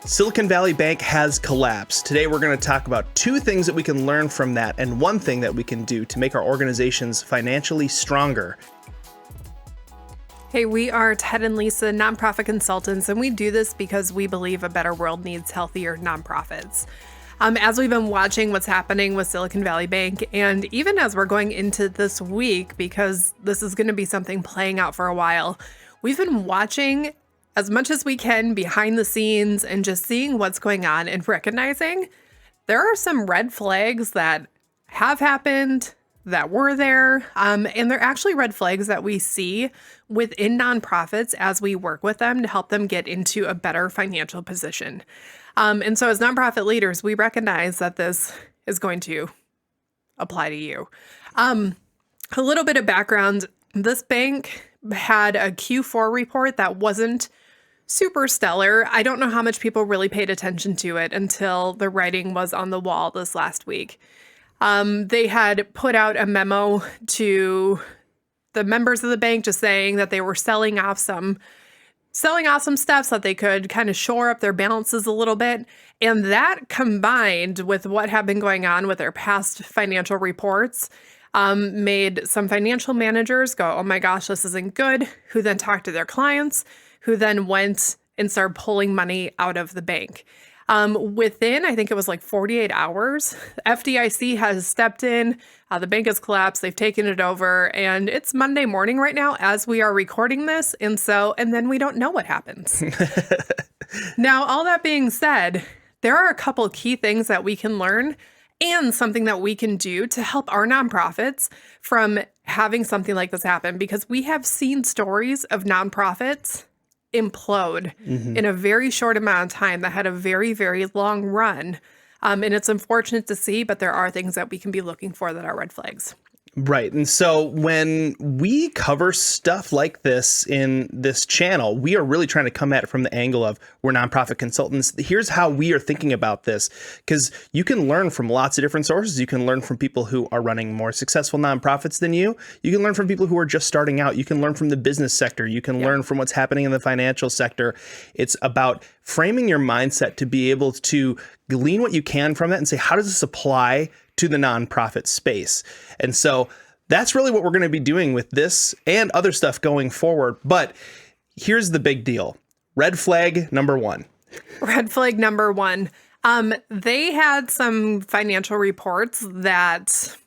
Silicon Valley Bank has collapsed. Today we're going to talk about two things that we can learn from that and one thing that we can do to make our organizations financially stronger. Hey, we are Ted and Lisa, nonprofit consultants, and we do this because we believe a better world needs healthier nonprofits. As we've been watching what's happening with Silicon Valley Bank, and even as we're going into this week, because this is going to be something playing out for a while, we've been watching as much as we can behind the scenes and just seeing what's going on and recognizing there are some red flags that have happened, that were there, and they're actually red flags that we see within nonprofits as we work with them to help them get into a better financial position. And so as nonprofit leaders, we recognize that this is going to apply to you. A little bit of background, this bank had a Q4 report that wasn't super stellar. I don't know how much people really paid attention to it until the writing was on the wall this last week. They had put out a memo to the members of the bank just saying that they were selling off some stuff so that they could kind of shore up their balances a little bit. And that combined with what had been going on with their past financial reports made some financial managers go, oh my gosh, this isn't good, who then talked to their clients, who then went and started pulling money out of the bank. Within, I think it was like 48 hours, FDIC has stepped in, the bank has collapsed, they've taken it over, and it's Monday morning right now as we are recording this, and then we don't know what happens. Now, all that being said, there are a couple key things that we can learn and something that we can do to help our nonprofits from having something like this happen, because we have seen stories of nonprofits implode in a very short amount of time that had a very, very long run. And it's unfortunate to see, but there are things that we can be looking for that are red flags. Right. And so when we cover stuff like this in this channel, we are really trying to come at it from the angle of we're nonprofit consultants. Here's how we are thinking about this, because you can learn from lots of different sources. You can learn from people who are running more successful nonprofits than you. You can learn from people who are just starting out. You can learn from the business sector. You can learn from what's happening in the financial sector. It's about framing your mindset to be able to glean what you can from it and say, how does this apply to the nonprofit space? And so that's really what we're going to be doing with this and other stuff going forward. But here's the big deal. Red flag number one. Red flag number one. They had some financial reports that,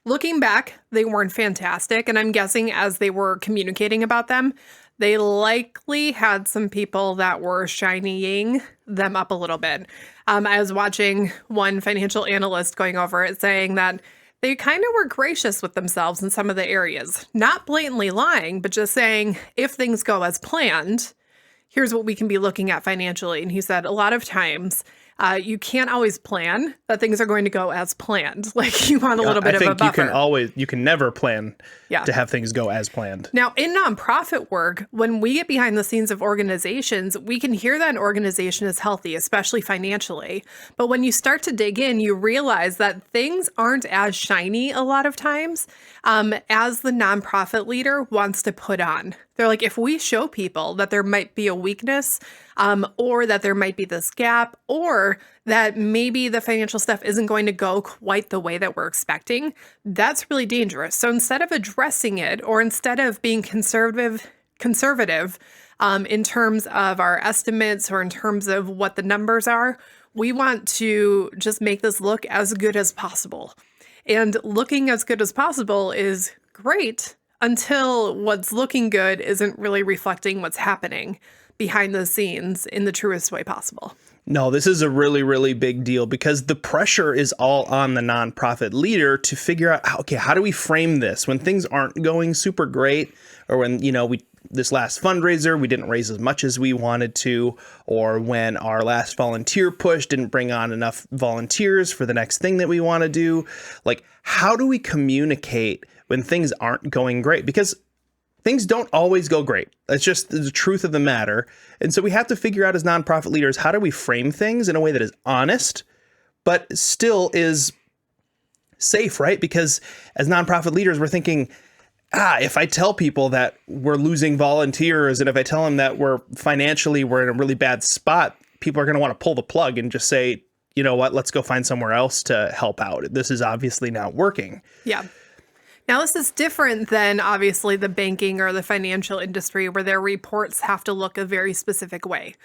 looking back, they weren't fantastic. And I'm guessing as they were communicating about them, they likely had some people that were shining them up a little bit. I was watching one financial analyst going over it saying that they kind of were gracious with themselves in some of the areas, not blatantly lying, but just saying, if things go as planned, here's what we can be looking at financially. And he said a lot of times you can't always plan that things are going to go as planned. Like you want a little bit of a buffer. You can never plan to have things go as planned. Now, in nonprofit work, when we get behind the scenes of organizations, we can hear that an organization is healthy, especially financially. But when you start to dig in, you realize that things aren't as shiny a lot of times as the nonprofit leader wants to put on. They're like, if we show people that there might be a weakness or that there might be this gap or that maybe the financial stuff isn't going to go quite the way that we're expecting, that's really dangerous. So instead of addressing it or instead of being conservative in terms of our estimates or in terms of what the numbers are, we want to just make this look as good as possible. And looking as good as possible is great until what's looking good isn't really reflecting what's happening behind the scenes in the truest way possible. No, this is a really, really big deal because the pressure is all on the nonprofit leader to figure out, okay, how do we frame this when things aren't going super great, or when, this last fundraiser, we didn't raise as much as we wanted to, or when our last volunteer push didn't bring on enough volunteers for the next thing that we want to do. Like, how do we communicate when things aren't going great? Because things don't always go great. That's just the truth of the matter. And so we have to figure out as nonprofit leaders, how do we frame things in a way that is honest, but still is safe, right? Because as nonprofit leaders, we're thinking, if I tell people that we're losing volunteers and if I tell them that we're in a really bad spot, people are going to want to pull the plug and just say, you know what, let's go find somewhere else to help out. This is obviously not working. Yeah. Now, this is different than obviously the banking or the financial industry where their reports have to look a very specific way.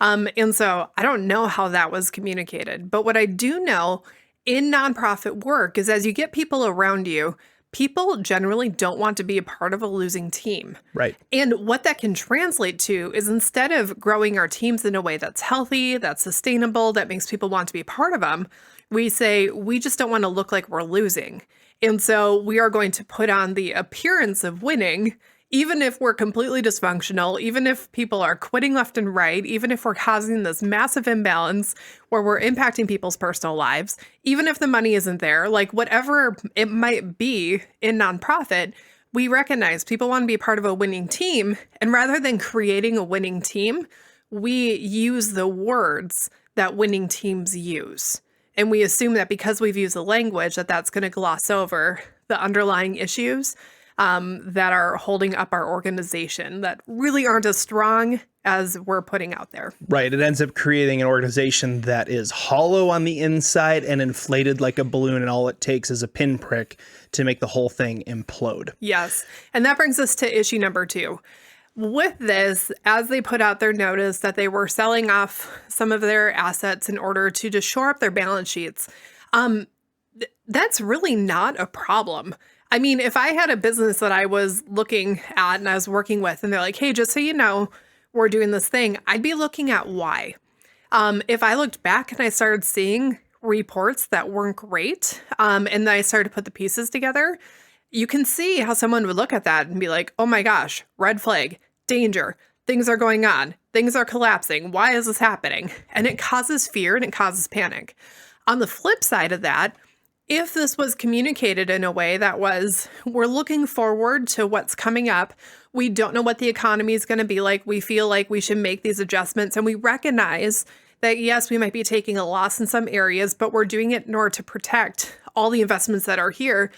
And so I don't know how that was communicated. But what I do know in nonprofit work is as you get people around you, people generally don't want to be a part of a losing team. Right. And what that can translate to is instead of growing our teams in a way that's healthy, that's sustainable, that makes people want to be a part of them, we say, we just don't want to look like we're losing. And so we are going to put on the appearance of winning, even if we're completely dysfunctional, even if people are quitting left and right, even if we're causing this massive imbalance where we're impacting people's personal lives, even if the money isn't there, like whatever it might be in nonprofit, we recognize people want to be part of a winning team. And rather than creating a winning team, we use the words that winning teams use. And we assume that because we've used the language that that's going to gloss over the underlying issues that are holding up our organization that really aren't as strong as we're putting out there. Right. It ends up creating an organization that is hollow on the inside and inflated like a balloon. And all it takes is a pinprick to make the whole thing implode. Yes. And that brings us to issue number 2. With this, as they put out their notice that they were selling off some of their assets in order to just shore up their balance sheets, that's really not a problem. I mean, if I had a business that I was looking at and I was working with and they're like, hey, just so you know, we're doing this thing, I'd be looking at why. If I looked back and I started seeing reports that weren't great, and then I started to put the pieces together, you can see how someone would look at that and be like, oh my gosh, red flag, danger, things are going on, things are collapsing. Why is this happening? And it causes fear and it causes panic. On the flip side of that, if this was communicated in a way that was, we're looking forward to what's coming up, we don't know what the economy is going to be like, we feel like we should make these adjustments, and we recognize that, yes, we might be taking a loss in some areas, but we're doing it in order to protect all the investments that are here.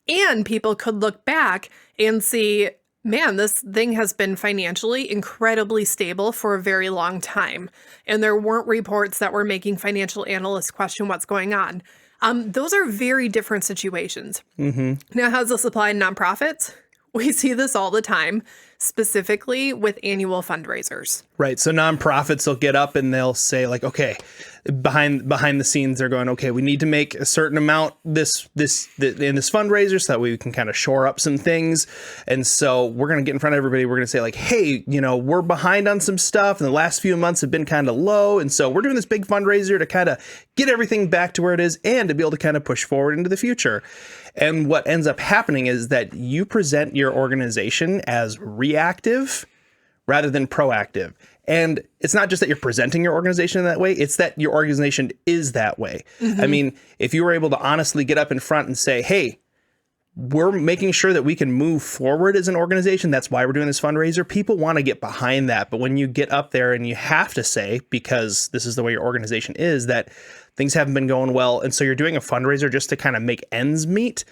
And people could look back and see, man, this thing has been financially incredibly stable for a very long time. And there weren't reports that were making financial analysts question what's going on. Those are very different situations. Mm-hmm. Now, how does this apply in nonprofits? We see this all the time, specifically with annual fundraisers. Right. So nonprofits will get up and they'll say like, okay, behind the scenes, they're going, okay, we need to make a certain amount in this fundraiser so that we can kind of shore up some things. And so we're going to get in front of everybody. We're going to say like, hey, we're behind on some stuff and the last few months have been kind of low. And so we're doing this big fundraiser to kind of get everything back to where it is and to be able to kind of push forward into the future. And what ends up happening is that you present your organization as reactive rather than proactive. And it's not just that you're presenting your organization in that way, it's that your organization is that way. Mm-hmm. I mean, if you were able to honestly get up in front and say, hey, we're making sure that we can move forward as an organization. That's why we're doing this fundraiser. People want to get behind that. But when you get up there and you have to say, because this is the way your organization is, that things haven't been going well, and so you're doing a fundraiser just to kind of make ends meet,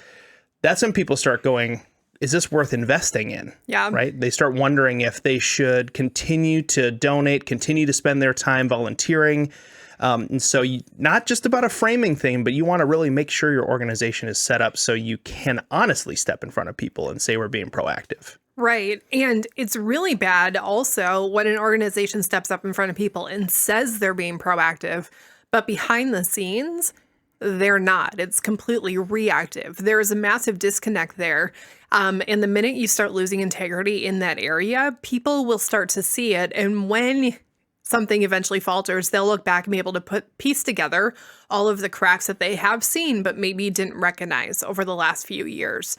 that's when people start going, is this worth investing in? Yeah. Right? They start wondering if they should continue to donate, continue to spend their time volunteering. And so not just about a framing thing, but you want to really make sure your organization is set up so you can honestly step in front of people and say we're being proactive. Right. And it's really bad also when an organization steps up in front of people and says they're being proactive, but behind the scenes, they're not. It's completely reactive. There is a massive disconnect there. And the minute you start losing integrity in that area, people will start to see it. And when something eventually falters, they'll look back and be able to piece together all of the cracks that they have seen, but maybe didn't recognize over the last few years.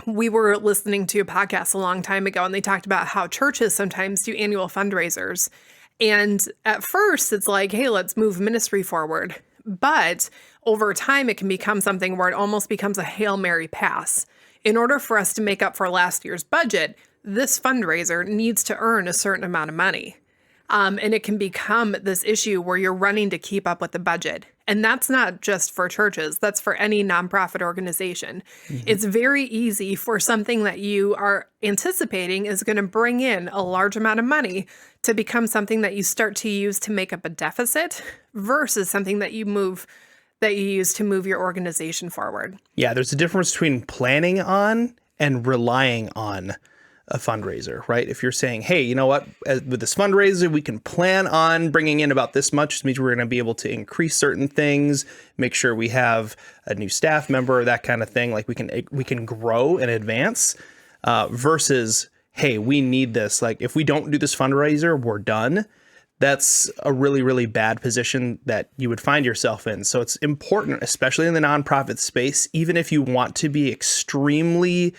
We were listening to a podcast a long time ago, and they talked about how churches sometimes do annual fundraisers. And at first, it's like, hey, let's move ministry forward. But over time, it can become something where it almost becomes a Hail Mary pass. In order for us to make up for last year's budget, this fundraiser needs to earn a certain amount of money. And it can become this issue where you're running to keep up with the budget. And that's not just for churches, that's for any nonprofit organization. It's very easy for something that you are anticipating is going to bring in a large amount of money to become something that you start to use to make up a deficit versus something that you use to move your organization forward. Yeah, there's a difference between planning on and relying on a fundraiser, right? If you're saying, hey, you know what, with this fundraiser, we can plan on bringing in about this much, which means we're going to be able to increase certain things, make sure we have a new staff member, that kind of thing. Like we can grow and advance versus, hey, we need this. Like if we don't do this fundraiser, we're done. That's a really, really bad position that you would find yourself in. So it's important, especially in the nonprofit space, even if you want to be extremely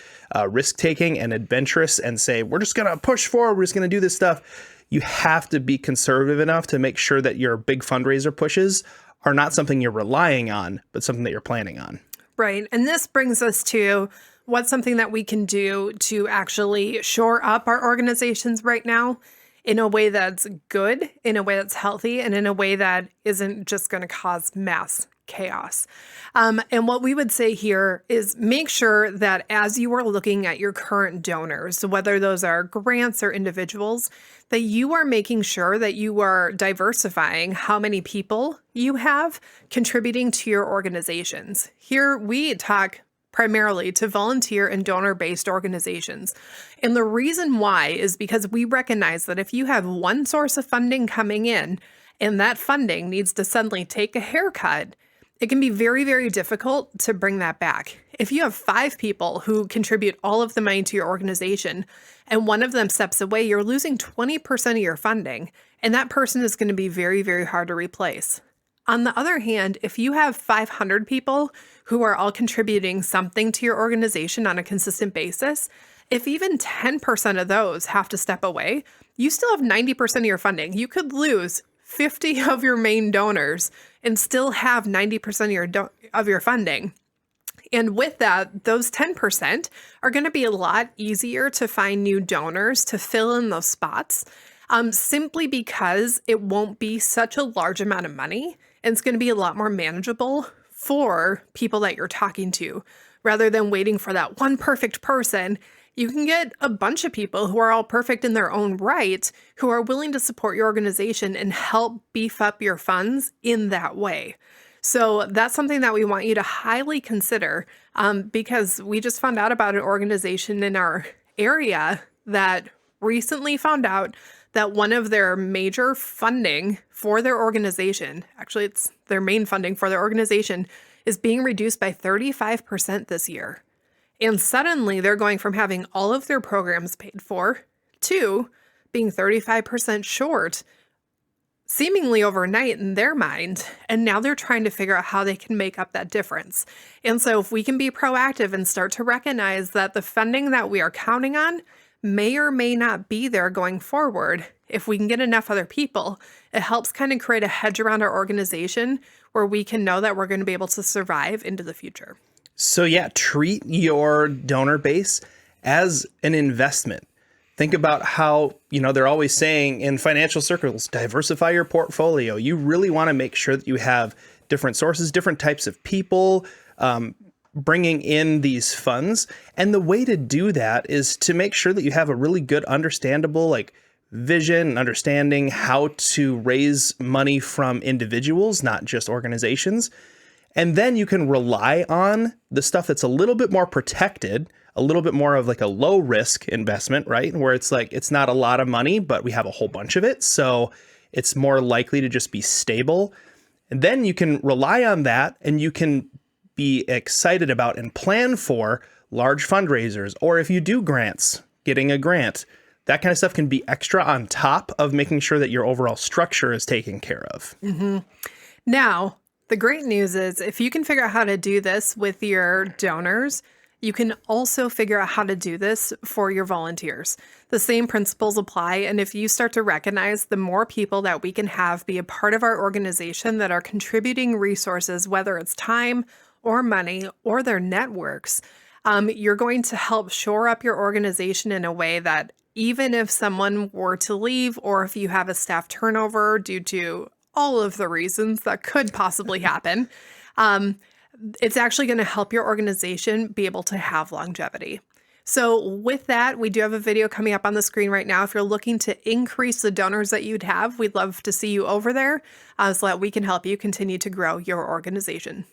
risk-taking and adventurous and say, we're just going to push forward, we're just going to do this stuff. You have to be conservative enough to make sure that your big fundraiser pushes are not something you're relying on, but something that you're planning on. Right. And this brings us to what's something that we can do to actually shore up our organizations right now in a way that's good, in a way that's healthy, and in a way that isn't just going to cause mass chaos. And what we would say here is make sure that as you are looking at your current donors, whether those are grants or individuals, that you are making sure that you are diversifying how many people you have contributing to your organizations. Here we talk primarily to volunteer and donor-based organizations. And the reason why is because we recognize that if you have one source of funding coming in and that funding needs to suddenly take a haircut, it can be very, very difficult to bring that back. If you have 5 people who contribute all of the money to your organization and one of them steps away, you're losing 20% of your funding, and that person is going to be very, very hard to replace. On the other hand, if you have 500 people who are all contributing something to your organization on a consistent basis, if even 10% of those have to step away, you still have 90% of your funding. You could lose 50 of your main donors and still have 90% of your funding. And with that, those 10% are going to be a lot easier to find new donors to fill in those spots, simply because it won't be such a large amount of money. And it's going to be a lot more manageable for people that you're talking to. Rather than waiting for that one perfect person, you can get a bunch of people who are all perfect in their own right, who are willing to support your organization and help beef up your funds in that way. So that's something that we want you to highly consider, because we just found out about an organization in our area that recently found out that one of their major funding for their organization, actually it's their main funding for their organization, is being reduced by 35% this year. And suddenly they're going from having all of their programs paid for to being 35% short, seemingly overnight in their mind. And now they're trying to figure out how they can make up that difference. And so if we can be proactive and start to recognize that the funding that we are counting on may or may not be there going forward, if we can get enough other people, it helps kind of create a hedge around our organization where we can know that we're going to be able to survive into the future. So yeah, treat your donor base as an investment. Think about how, they're always saying in financial circles, diversify your portfolio. You really want to make sure that you have different sources, different types of people, bringing in these funds. And the way to do that is to make sure that you have a really good, understandable, vision and understanding how to raise money from individuals, not just organizations. And then you can rely on the stuff that's a little bit more protected, a little bit more of a low risk investment, right? Where it's not a lot of money, but we have a whole bunch of it. So it's more likely to just be stable. And then you can rely on that, and you can be excited about and plan for large fundraisers. Or if you do grants, getting a grant, that kind of stuff can be extra on top of making sure that your overall structure is taken care of. Mm-hmm. Now, the great news is if you can figure out how to do this with your donors, you can also figure out how to do this for your volunteers. The same principles apply. And if you start to recognize the more people that we can have be a part of our organization that are contributing resources, whether it's time or money or their networks, you're going to help shore up your organization in a way that even if someone were to leave, or if you have a staff turnover due to all of the reasons that could possibly happen, um, it's actually going to help your organization be able to have longevity. So with that, we do have a video coming up on the screen right now. If you're looking to increase the donors that you'd have, we'd love to see you over there so that we can help you continue to grow your organization.